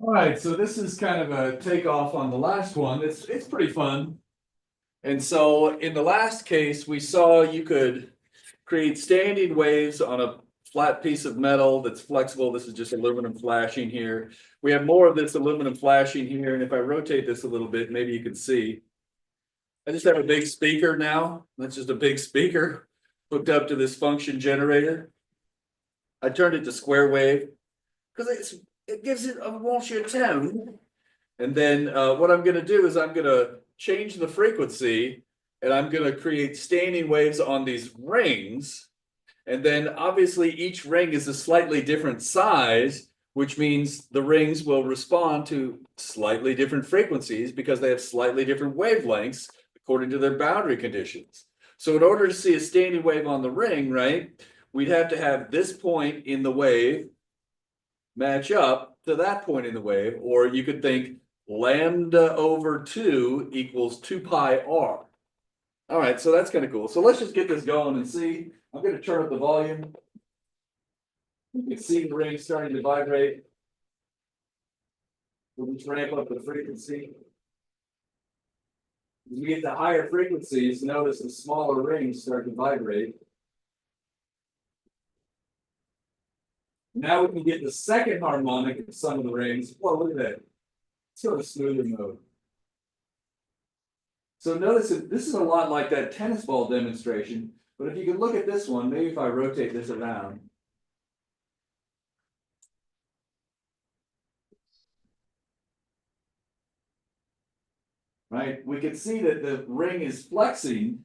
All right, so this is kind of a takeoff on the last one. It's pretty fun. And so in the last case, we saw you could create standing waves on a flat piece of metal that's flexible. This is just aluminum flashing here. We have more of this aluminum flashing here. And if I rotate this a little bit, maybe you can see. I just have a big speaker now. That's just a big speaker hooked up to this function generator. I turned it to square wave because it gives it a bullshit tone. And then what I'm going to do is I'm going to change the frequency and I'm going to create standing waves on these rings. And then obviously each ring is a slightly different size, which means the rings will respond to slightly different frequencies because they have slightly different wavelengths according to their boundary conditions. So in order to see a standing wave on the ring, right, we'd have to have this point in the wave match up to that point in the wave, or you could think lambda over 2 equals 2 pi r. All right, so that's kind of cool. So let's just get this going and see. I'm going to turn up the volume. You can see the ring starting to vibrate. We'll just ramp up the frequency. As we get to higher frequencies, notice the smaller rings start to vibrate. Now we can get the second harmonic in some of the rings. Whoa, look at that. Let's go to smoother mode. So notice that this is a lot like that tennis ball demonstration, but if you can look at this one, maybe if I rotate this around. Right, we can see that the ring is flexing.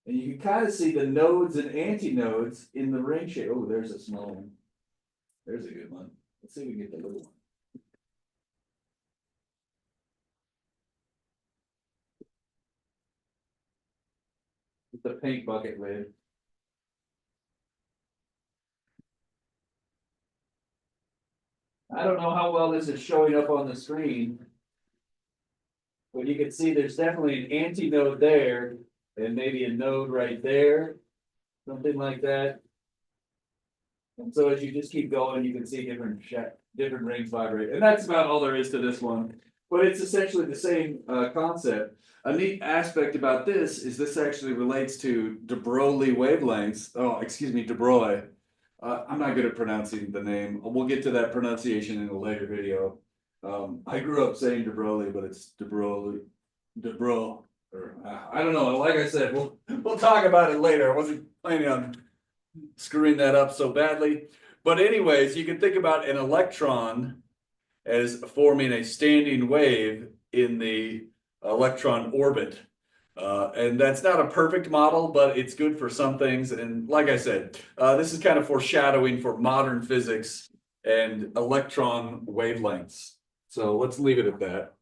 And you can kind of see the nodes and antinodes in the ring shape. Oh, there's a small one. There's a good one. Let's see if we can get the little one. It's the pink bucket lid. I don't know how well this is showing up on the screen, but you can see there's definitely an antinode there and maybe a node right there, something like that. And so as you just keep going, you can see different rings vibrate. And that's about all there is to this one. But it's essentially the same concept. A neat aspect about this actually relates to de Broglie wavelengths. Oh, excuse me, de-BROY. I'm not good at pronouncing the name. We'll get to that pronunciation in a later video. I grew up saying de Broglie, but it's de Broglie, de-BROY. I don't know. Like I said, we'll talk about it later. I wasn't planning on screwing that up so badly. But anyways, you can think about an electron as forming a standing wave in the electron orbit. And that's not a perfect model, but it's good for some things. And like I said, this is kind of foreshadowing for modern physics and electron wavelengths. So let's leave it at that.